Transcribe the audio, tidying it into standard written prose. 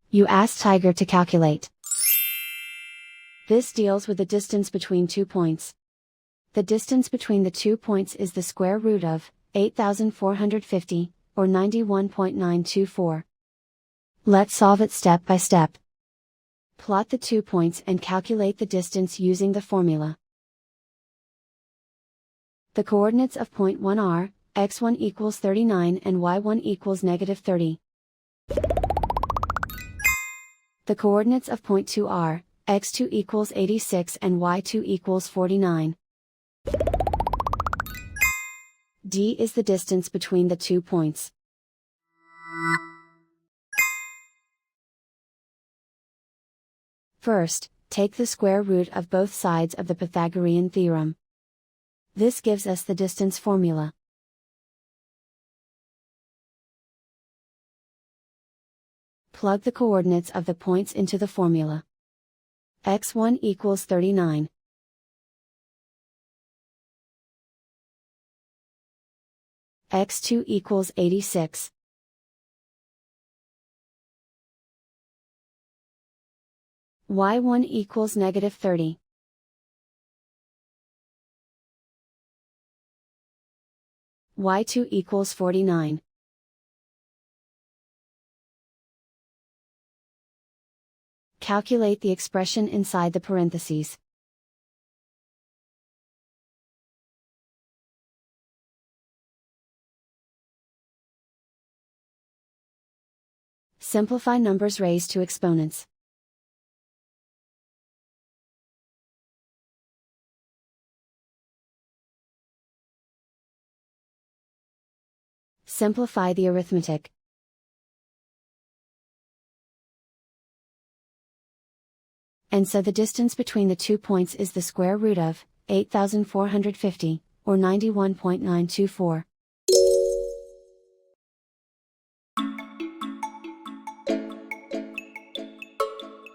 You ask Tiger to calculate. This deals with the distance between 2 points. The distance between the 2 points is the square root of 8,450, or 91.924. Let's solve it step by step. Plot the 2 points and calculate the distance using the formula. The coordinates of point 1 are, x1 equals 39 and y1 equals -30. The coordinates of point 2 are, x2 equals 86 and y2 equals 49. D is the distance between the 2 points. First, take the square root of both sides of the Pythagorean theorem. This gives us the distance formula. Plug the coordinates of the points into the formula. x1 equals 39. x2 equals 86. y1 equals -30. y2 equals 49. Calculate the expression inside the parentheses. Simplify numbers raised to exponents. Simplify the arithmetic. And so the distance between the 2 points is the square root of 8,450, or 91.924.